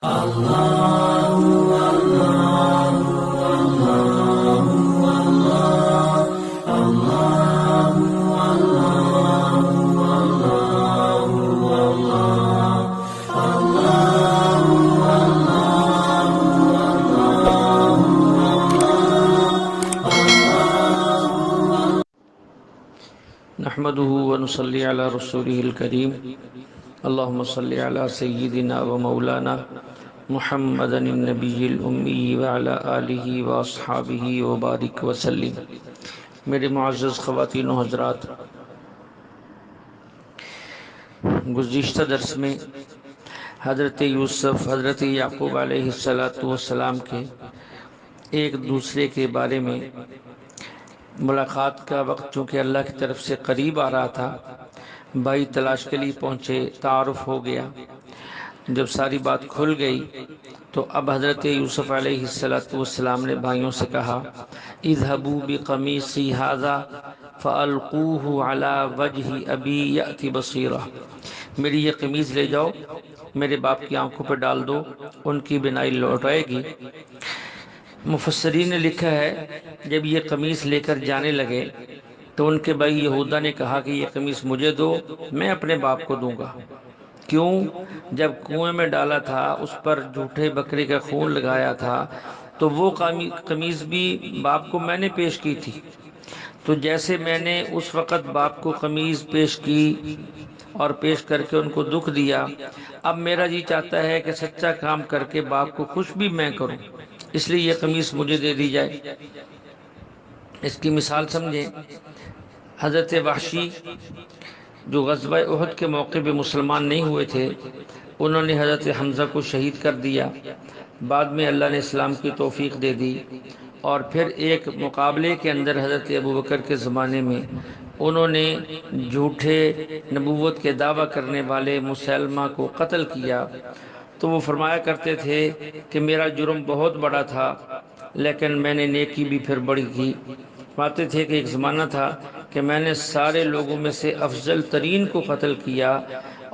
نحمده ونصلي على رسوله الكريم اللهم صل على سيدنا ومولانا محمد النبي الأمي وعلى آله وأصحابه وبارك وسلم۔ میرے معزز خواتین و حضرات، گزشتہ درس میں حضرت یوسف، حضرت یعقوب علیہ السلام کے ایک دوسرے کے بارے میں ملاقات کا وقت چونکہ اللہ کی طرف سے قریب آ رہا تھا، بھائی تلاش کے لیے پہنچے، تعارف ہو گیا۔ جب ساری بات کھل گئی تو اب حضرت یوسف علیہ السلام نے بھائیوں سے کہا، اذهبوا بقمیصی ھذا فالقوه علی وجہ ابی یأتی بصیرا، میری یہ قمیض لے جاؤ، میرے باپ کی آنکھوں پہ ڈال دو، ان کی بینائی لوٹ آئے گی۔ مفسرین نے لکھا ہے جب یہ قمیص لے کر جانے لگے تو ان کے بھائی یہودا نے کہا کہ یہ قمیص مجھے دو، میں اپنے باپ کو دوں گا۔ کیوں؟ جب کنویں میں ڈالا تھا، اس پر جھوٹے بکری کا خون لگایا تھا، تو وہ قمیص بھی باپ کو میں نے پیش کی تھی۔ تو جیسے میں نے اس وقت باپ کو قمیص پیش کی اور پیش کر کے ان کو دکھ دیا، اب میرا جی چاہتا ہے کہ سچا کام کر کے باپ کو خوش بھی میں کروں، اس لیے یہ قمیص مجھے دے دی جائے۔ اس کی مثال سمجھیں، حضرت وحشی جو غزوہ احد کے موقع پہ مسلمان نہیں ہوئے تھے، انہوں نے حضرت حمزہ کو شہید کر دیا۔ بعد میں اللہ نے اسلام کی توفیق دے دی، اور پھر ایک مقابلے کے اندر حضرت ابوبکر کے زمانے میں انہوں نے جھوٹے نبوت کے دعویٰ کرنے والے مسلمہ کو قتل کیا۔ تو وہ فرمایا کرتے تھے کہ میرا جرم بہت بڑا تھا، لیکن میں نے نیکی بھی پھر بڑی کی۔ فرماتے تھے کہ ایک زمانہ تھا کہ میں نے سارے لوگوں میں سے افضل ترین کو قتل کیا،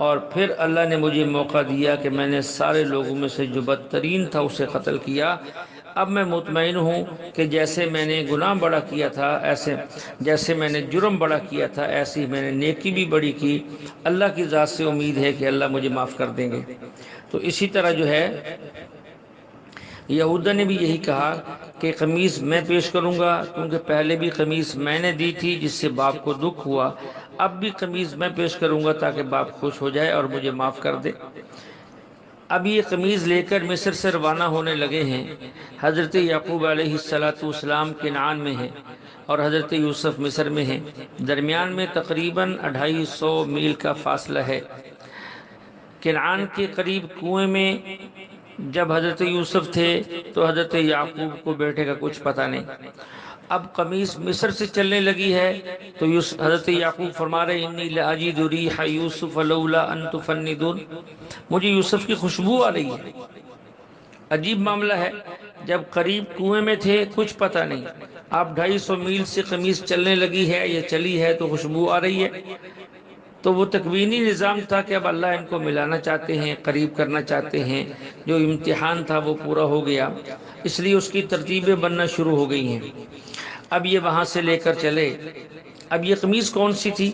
اور پھر اللہ نے مجھے موقع دیا کہ میں نے سارے لوگوں میں سے جو بدترین تھا اسے قتل کیا۔ اب میں مطمئن ہوں کہ جیسے میں نے گناہ بڑا کیا تھا، جیسے میں نے جرم بڑا کیا تھا، ایسی میں نے نیکی بھی بڑی کی۔ اللہ کی ذات سے امید ہے کہ اللہ مجھے معاف کر دیں گے۔ تو اسی طرح جو ہے یہودا نے بھی یہی کہا کہ قمیص میں پیش کروں گا، کیونکہ پہلے بھی قمیص میں نے دی تھی جس سے باپ کو دکھ ہوا، اب بھی قمیص میں پیش کروں گا تاکہ باپ خوش ہو جائے اور مجھے معاف کر دے۔ اب یہ قمیض لے کر مصر سے روانہ ہونے لگے ہیں۔ حضرت یعقوب علیہ السلام کنعان میں ہیں اور حضرت یوسف مصر میں ہیں، درمیان میں تقریباً 250 میل کا فاصلہ ہے۔ کنعان کے قریب کنویں میں جب حضرت یوسف تھے تو حضرت یعقوب کو بیٹے کا کچھ پتہ نہیں۔ اب قمیص مصر سے چلنے لگی ہے تو حضرت یعقوب فرما رہے انی لاجد ریح یوسف لولا ان تفندون، مجھے یوسف کی خوشبو آ رہی ہے۔ عجیب معاملہ ہے، جب قریب کنویں میں تھے کچھ پتہ نہیں، اب 250 میل سے قمیص چلنے لگی ہے یا چلی ہے تو خوشبو آ رہی ہے۔ تو وہ تکوینی نظام تھا کہ اب اللہ ان کو ملانا چاہتے ہیں، قریب کرنا چاہتے ہیں۔ جو امتحان تھا وہ پورا ہو گیا، اس لیے اس کی ترتیبیں بننا شروع ہو گئی ہیں۔ اب یہ وہاں سے لے کر چلے۔ اب یہ قمیص کون سی تھی؟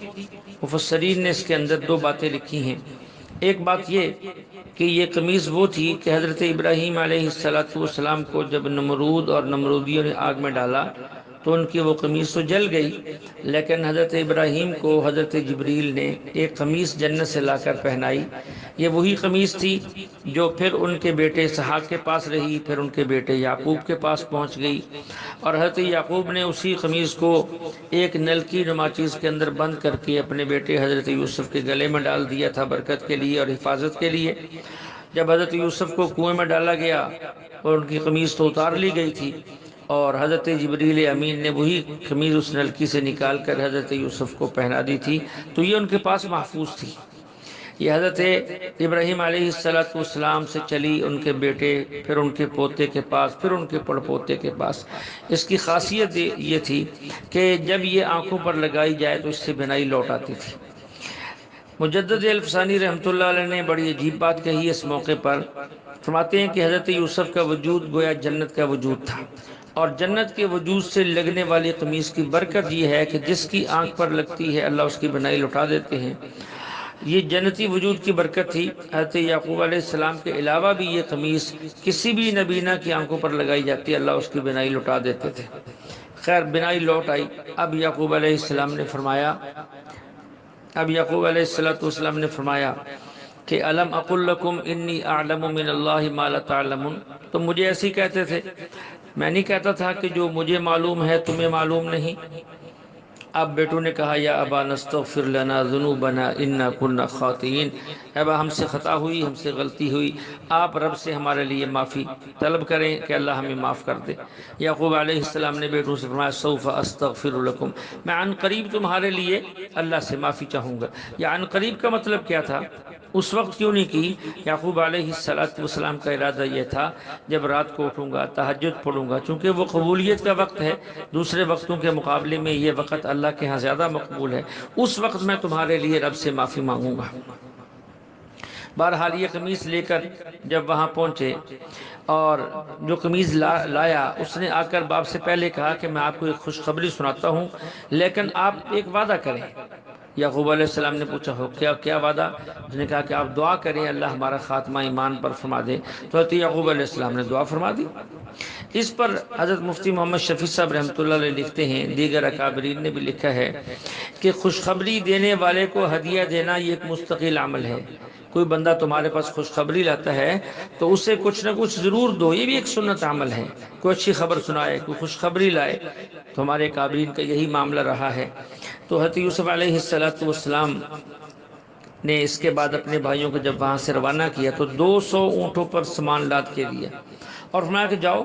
مفسرین نے اس کے اندر 2 باتیں لکھی ہیں۔ ایک بات یہ کہ یہ قمیص وہ تھی کہ حضرت ابراہیم علیہ السلام کو جب نمرود اور نمرودیوں نے آگ میں ڈالا تو ان کی وہ قمیص تو جل گئی، لیکن حضرت ابراہیم کو حضرت جبریل نے ایک قمیص جنت سے لا کر پہنائی۔ یہ وہی قمیص تھی جو پھر ان کے بیٹے اسحاق کے پاس رہی، پھر ان کے بیٹے یعقوب کے پاس پہنچ گئی، اور حضرت یعقوب نے اسی قمیص کو ایک نلکی نما چیز کے اندر بند کر کے اپنے بیٹے حضرت یوسف کے گلے میں ڈال دیا تھا، برکت کے لیے اور حفاظت کے لیے۔ جب حضرت یوسف کو کنویں میں ڈالا گیا اور ان کی قمیص تو اتار لی گئی تھی، اور حضرت جبریل امین نے وہی قمیص اس نلکی سے نکال کر حضرت یوسف کو پہنا دی تھی، تو یہ ان کے پاس محفوظ تھی۔ یہ حضرت ابراہیم علیہ السلام سے چلی ان کے بیٹے، پھر ان کے پوتے کے پاس، پھر ان کے پڑ پوتے کے پاس۔ اس کی خاصیت یہ تھی کہ جب یہ آنکھوں پر لگائی جائے تو اس سے بینائی لوٹ آتی تھی۔ مجدد الفسانی رحمۃ اللہ علیہ نے بڑی عجیب بات کہی اس موقع پر، فرماتے ہیں کہ حضرت یوسف کا وجود گویا جنت کا وجود تھا، اور جنت کے وجود سے لگنے والی قمیص کی برکت یہ ہے کہ جس کی آنکھ پر لگتی ہے اللہ اس کی بنائی لوٹا دیتے ہیں۔ یہ جنتی وجود کی برکت تھی۔ حضرت یعقوب علیہ السلام کے علاوہ بھی یہ قمیص کسی بھی نبینہ کی آنکھوں پر لگائی جاتی، اللہ اس کی بنائی لوٹا دیتے تھے۔ خیر بنائی لوٹ آئی۔ اب یعقوب علیہ السلام نے فرمایا کہ الم اقل لکم انی اعلم من اللہ ما لا تعلمون، تو مجھے ایسے ہی کہتے تھے، میں نہیں کہتا تھا کہ جو مجھے معلوم ہے تمہیں معلوم نہیں۔ اب بیٹوں نے کہا یا ابا نستغفر لنا ذنوبنا انا كنا خاطئین، ابا ہم سے خطا ہوئی، ہم سے غلطی ہوئی، آپ رب سے ہمارے لیے معافی طلب کریں کہ اللہ ہمیں معاف کر دے۔ یعقوب علیہ السلام نے بیٹوں سے فرمایا سوف استغفر لکم، میں عن قریب تمہارے لیے اللہ سے معافی چاہوں گا۔ یا عن قریب کا مطلب کیا تھا؟ اس وقت کیوں نہیں کی؟ یعقوب علیہ السلام کا ارادہ یہ تھا جب رات کو اٹھوں گا تہجد پڑھوں گا، چونکہ وہ قبولیت کا وقت ہے، دوسرے وقتوں کے مقابلے میں یہ وقت اللہ کے ہاں زیادہ مقبول ہے، اس وقت میں تمہارے لیے رب سے معافی مانگوں گا۔ بہرحال یہ قمیص لے کر جب وہاں پہنچے اور جو قمیص لایا، اس نے آ کر باپ سے پہلے کہا کہ میں آپ کو ایک خوشخبری سناتا ہوں، لیکن آپ ایک وعدہ کریں۔ یعقوب علیہ السلام نے پوچھا ہو کیا وعدہ؟ اس نے کہا کہ آپ دعا کریں اللہ ہمارا خاتمہ ایمان پر فرما دے۔ تو حضرت یعقوب علیہ السلام نے دعا فرما دی۔ اس پر حضرت مفتی محمد شفیع صاحب رحمۃ اللہ علیہ لکھتے ہیں، دیگر اکابرین نے بھی لکھا ہے کہ خوشخبری دینے والے کو ہدیہ دینا یہ ایک مستقل عمل ہے۔ کوئی بندہ تمہارے پاس خوشخبری لاتا ہے تو اسے کچھ نہ کچھ ضرور دو، یہ بھی ایک سنت عمل ہے۔ کوئی اچھی خبر سنائے، کوئی خوشخبری لائے، تو ہمارے اکابرین کا یہی معاملہ رہا ہے۔ تو حضرت یوسف علیہ السلام نے اس کے بعد اپنے بھائیوں کو جب وہاں سے روانہ کیا تو 200 اونٹوں پر سامان لاد کے دیا اور فرمایا کہ جاؤ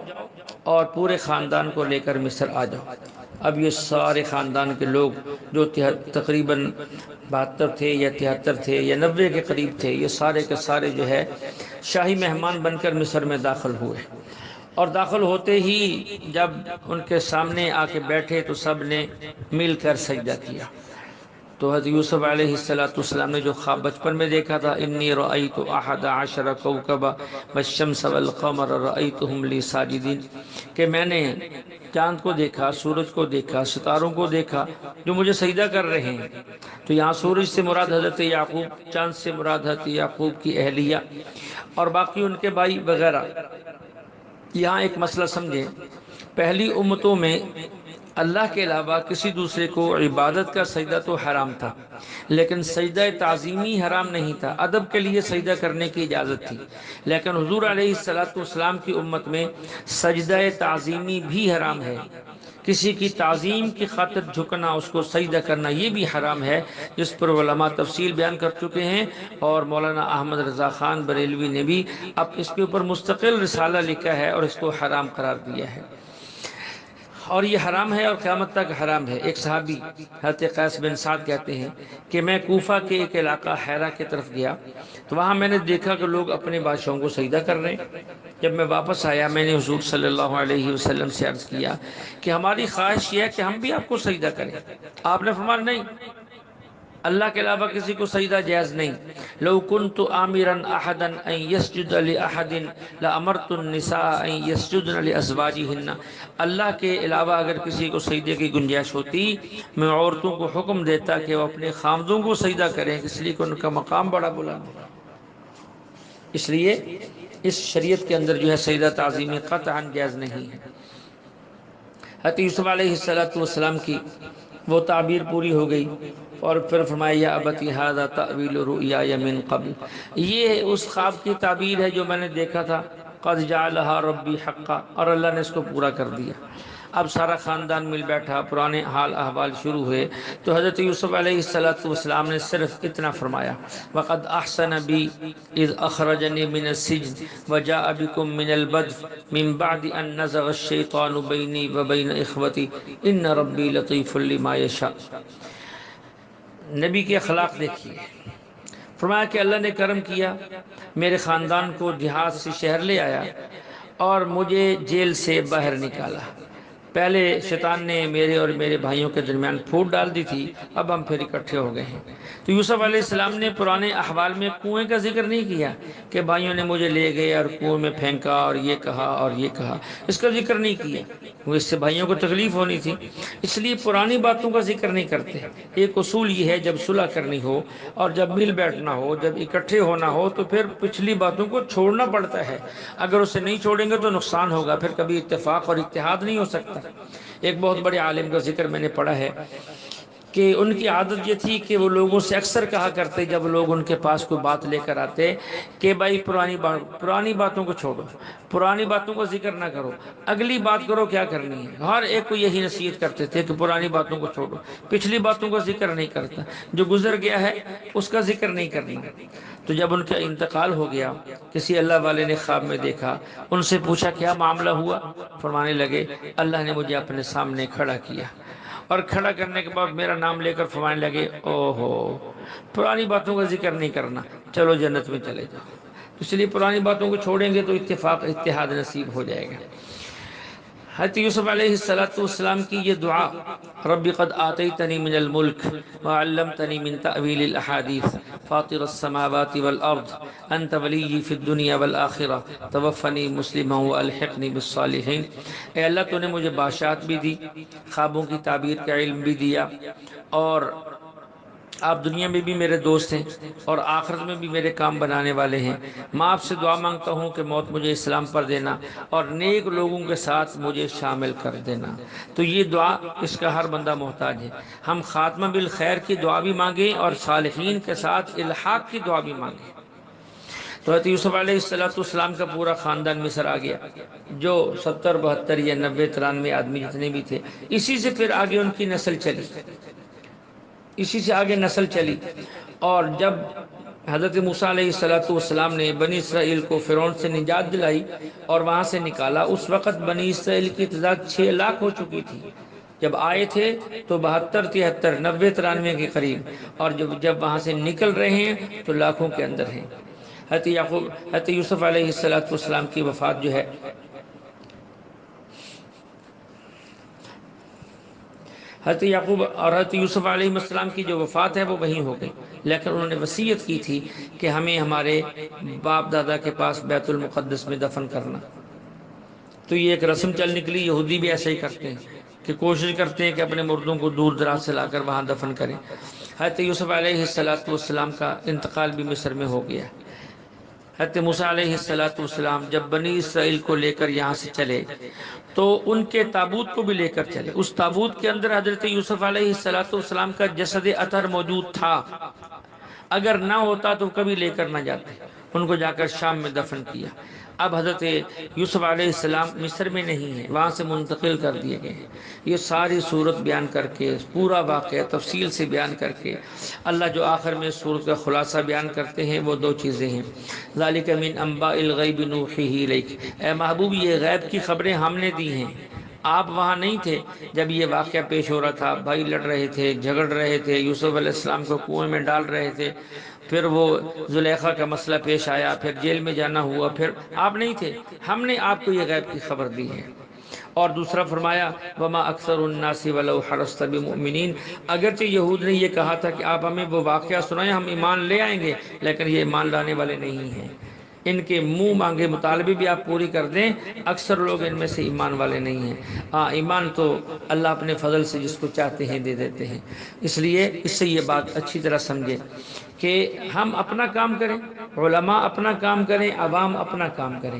اور پورے خاندان کو لے کر مصر آ جاؤ۔ اب یہ سارے خاندان کے لوگ جو تقریباً 72 تھے یا 73 تھے یا 90 کے قریب تھے، یہ سارے کے سارے جو ہے شاہی مہمان بن کر مصر میں داخل ہوئے، اور داخل ہوتے ہی جب ان کے سامنے آ کے بیٹھے تو سب نے مل کر سجدہ کیا۔ تو حضرت یوسف علیہ السلام نے جو خواب بچپن میں دیکھا تھا، انی رأیت 11 کوكبا والشمس والقمر رأیتهم لی ساجدین، کہ میں نے چاند کو دیکھا، سورج کو دیکھا، ستاروں کو دیکھا جو مجھے سجدہ کر رہے ہیں۔ تو یہاں سورج سے مراد حضرت یعقوب، چاند سے مراد حضرت یعقوب کی اہلیہ اور باقی ان کے بھائی وغیرہ۔ یہاں ایک مسئلہ سمجھیں، پہلی امتوں میں اللہ کے علاوہ کسی دوسرے کو عبادت کا سجدہ تو حرام تھا، لیکن سجدہ تعظیمی حرام نہیں تھا، ادب کے لیے سجدہ کرنے کی اجازت تھی۔ لیکن حضور علیہ السلام کی امت میں سجدہ تعظیمی بھی حرام ہے، کسی کی تعظیم کی خاطر جھکنا، اس کو سجدہ کرنا، یہ بھی حرام ہے، جس پر علماء تفصیل بیان کر چکے ہیں، اور مولانا احمد رضا خان بریلوی نے بھی اب اس کے اوپر مستقل رسالہ لکھا ہے اور اس کو حرام قرار دیا ہے، اور یہ حرام ہے اور قیامت تک حرام ہے۔ ایک صحابی حضرت قیس بن سعد کہتے ہیں کہ میں کوفہ کے ایک علاقہ حیرہ کی طرف گیا تو وہاں میں نے دیکھا کہ لوگ اپنے بادشاہوں کو سجدہ کر رہے ہیں۔ جب میں واپس آیا میں نے حضور صلی اللہ علیہ وسلم سے عرض کیا کہ ہماری خواہش یہ ہے کہ ہم بھی آپ کو سجدہ کریں۔ آپ نے فرمایا نہیں، اللہ کے علاوہ کسی کو سجدہ جائز نہیں۔ لو كنت آمرا احدا ان يسجد لاحد لامرت النساء ان يسجدن لازواجهن، اللہ کے علاوہ اگر کسی کو سجدے کی گنجائش ہوتی میں عورتوں کو حکم دیتا کہ وہ اپنے خامدوں کو سجدہ کریں، اس لیے کہ ان کا مقام بڑا بلند ہے۔ اس لیے اس شریعت کے اندر جو ہے سجدہ تعظیمی قطعاً جائز نہیں ہے۔ حضرت یوسف علیہ السلام کی وہ تعبیر پوری ہو گئی، اور پھر فرمایا یا ابتی ھذا تأویل رؤیای من قبل، یہ اس خواب کی تعبیر ہے جو میں نے دیکھا تھا، قد جعلھا ربی حقا، اور اللہ نے اس کو پورا کر دیا۔ اب سارا خاندان مل بیٹھا، پرانے حال احوال شروع ہوئے، تو حضرت یوسف علیہ السلام نے صرف اتنا فرمایا وقد احسن بی اذ اخرجنی من السجن وجاء بکم من البدو من بعد ان نزغ الشیطان بینی وبین اخوتی ان ربی لطیف لما یشاء۔ نبی کے اخلاق دیکھیے، فرمایا کہ اللہ نے کرم کیا، میرے خاندان کو دیہات سے شہر لے آیا اور مجھے جیل سے باہر نکالا، پہلے شیطان نے میرے اور میرے بھائیوں کے درمیان پھوٹ ڈال دی تھی، اب ہم پھر اکٹھے ہو گئے ہیں۔ تو یوسف علیہ السلام نے پرانے احوال میں کنویں کا ذکر نہیں کیا کہ بھائیوں نے مجھے لے گئے اور کنویں میں پھینکا اور یہ کہا اور یہ کہا، اس کا ذکر نہیں کیا، وہ اس سے بھائیوں کو تکلیف ہونی تھی، اس لیے پرانی باتوں کا ذکر نہیں کرتے۔ ایک اصول یہ ہے، جب صلح کرنی ہو اور جب مل بیٹھنا ہو، جب اکٹھے ہونا ہو، تو پھر پچھلی باتوں کو چھوڑنا پڑتا ہے۔ اگر اسے نہیں چھوڑیں گے تو نقصان ہوگا، پھر کبھی اتفاق اور اتحاد نہیں ہو سکتا۔ ایک بہت بڑے عالم کا ذکر میں نے پڑھا ہے کہ ان کی عادت یہ تھی کہ وہ لوگوں سے اکثر کہا کرتے جب لوگ ان کے پاس کوئی بات لے کر آتے کہ بھائی پرانی باتوں کو چھوڑو، پرانی باتوں کا ذکر نہ کرو، اگلی بات کرو کیا کرنی ہے۔ ہر ایک کو یہی نصیحت کرتے تھے کہ پرانی باتوں کو چھوڑو، پچھلی باتوں کا ذکر نہیں کرتا، جو گزر گیا ہے اس کا ذکر نہیں کرنا۔ تو جب ان کا انتقال ہو گیا، کسی اللہ والے نے خواب میں دیکھا، ان سے پوچھا کیا معاملہ ہوا؟ فرمانے لگے اللہ نے مجھے اپنے سامنے کھڑا کیا، اور کھڑا کرنے کے بعد میرا نام لے کر فرمانے لگے او ہو، پرانی باتوں کا ذکر نہیں کرنا، چلو جنت میں چلے جاؤ۔ اس لیے پرانی باتوں کو چھوڑیں گے تو اتفاق اتحاد نصیب ہو جائے گا۔ حضرت یوسف علیہ السلام کی یہ دعا، رب قد آتیتنی من الملک وعلمتنی من تأویل الاحادیث فاطر السماوات والارض انت ولی فی الدنیا والآخرہ توفنی مسلما والحقنی بالصالحین۔ اے اللہ تو نے مجھے بادشاہت بھی دی، خوابوں کی تعبیر کا علم بھی دیا، اور آپ دنیا میں بھی میرے دوست ہیں اور آخرت میں بھی میرے کام بنانے والے ہیں۔ میں آپ سے دعا مانگتا ہوں کہ موت مجھے اسلام پر دینا اور نیک لوگوں کے ساتھ مجھے شامل کر دینا۔ تو یہ دعا اس کا ہر بندہ محتاج ہے۔ ہم خاتمہ بالخیر کی دعا بھی مانگیں اور صالحین کے ساتھ الحاق کی دعا بھی مانگیں۔ تو حضرت یوسف علیہ السلام کا پورا خاندان مصر آ گیا، جو 70 72 یا 90 93 آدمی جتنے بھی تھے، اسی سے پھر آگے ان کی نسل چلی، اسی سے آگے نسل چلی۔ اور جب حضرت موسیٰ علیہ السلام نے بنی اسرائیل کو فرعون سے نجات دلائی اور وہاں سے نکالا، اس وقت بنی اسرائیل کی تعداد 6 لاکھ ہو چکی تھی۔ جب آئے تھے تو 72 73 90 93 کے قریب، اور جب وہاں سے نکل رہے ہیں تو لاکھوں کے اندر ہیں۔ حضرت یوسف علیہ السلام کی وفات جو ہے، حضرت یعقوب اور حضرت یوسف علیہ السلام کی جو وفات ہے وہ وہیں ہو گئی، لیکن انہوں نے وصیت کی تھی کہ ہمیں ہمارے باپ دادا کے پاس بیت المقدس میں دفن کرنا۔ تو یہ ایک رسم چل نکلی، یہودی بھی ایسے ہی کرتے ہیں کہ کوشش کرتے ہیں کہ اپنے مردوں کو دور دراز سے لا کر وہاں دفن کریں۔ حضرت یوسف علیہ السلام کا انتقال بھی مصر میں ہو گیا۔ حضرت موسیٰ علیہ السلام جب بنی اسرائیل کو لے کر یہاں سے چلے تو ان کے تابوت کو بھی لے کر چلے۔ اس تابوت کے اندر حضرت یوسف علیہ السلام کا جسد اطہر موجود تھا، اگر نہ ہوتا تو کبھی لے کر نہ جاتے، ان کو جا کر شام میں دفن کیا۔ اب حضرت یوسف علیہ السلام مصر میں نہیں ہیں، وہاں سے منتقل کر دیے گئے ہیں۔ یہ ساری صورت بیان کر کے، پورا واقعہ تفصیل سے بیان کر کے، اللہ جو آخر میں صورت کا خلاصہ بیان کرتے ہیں وہ 2 چیزیں ہیں۔ ذالک من انباء الغیب نوحیہ الیک، اے محبوب یہ غیب کی خبریں ہم نے دی ہیں، آپ وہاں نہیں تھے جب یہ واقعہ پیش ہو رہا تھا، بھائی لڑ رہے تھے، جھگڑ رہے تھے، یوسف علیہ السلام کو کنویں میں ڈال رہے تھے، پھر وہ زلیخا کا مسئلہ پیش آیا، پھر جیل میں جانا ہوا، پھر آپ نہیں تھے، ہم نے آپ کو یہ غیب کی خبر دی ہے۔ اور دوسرا فرمایا وما اکثر الناس ولو حرصت بمؤمنین، اگرچہ یہود نے یہ کہا تھا کہ آپ ہمیں وہ واقعہ سنائیں ہم ایمان لے آئیں گے، لیکن یہ ایمان لانے والے نہیں ہیں، ان کے منہ مانگے مطالبے بھی آپ پوری کر دیں، اکثر لوگ ان میں سے ایمان والے نہیں ہیں۔ ہاں ایمان تو اللہ اپنے فضل سے جس کو چاہتے ہیں دے دیتے ہیں۔ اس لیے اس سے یہ بات اچھی طرح سمجھے کہ ہم اپنا کام کریں، علماء اپنا کام کریں، عوام اپنا کام کریں۔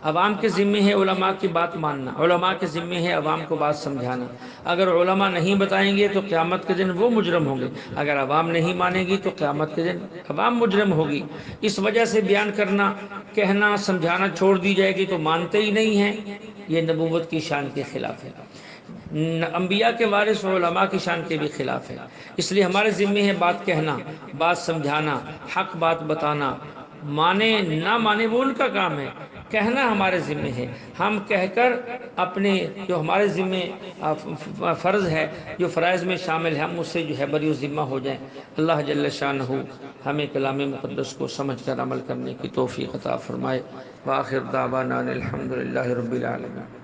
عوام کے ذمے ہے علماء کی بات ماننا، علماء کے ذمے ہے عوام کو بات سمجھانا۔ اگر علماء نہیں بتائیں گے تو قیامت کے دن وہ مجرم ہوں گے، اگر عوام نہیں مانے گی تو قیامت کے دن عوام مجرم ہوگی۔ اس وجہ سے بیان کرنا، کہنا، سمجھانا چھوڑ دی جائے گی تو مانتے ہی نہیں ہیں، یہ نبوت کی شان کے خلاف ہے، انبیاء کے وارث علماء کی شان کے بھی خلاف ہے۔ اس لیے ہمارے ذمے ہے بات کہنا، بات سمجھانا، حق بات بتانا، مانے نہ مانے وہ ان کا کام ہے، کہنا ہمارے ذمے ہے۔ ہم کہہ کر اپنے جو ہمارے ذمے فرض ہے، جو فرائض میں شامل ہے، ہم اس سے جو ہے بری و ذمہ ہو جائیں۔ اللہ جل شانہ ہمیں کلام مقدس کو سمجھ کر عمل کرنے کی توفیق عطا فرمائے۔ وآخر دعوانا الحمدللہ رب العالمین۔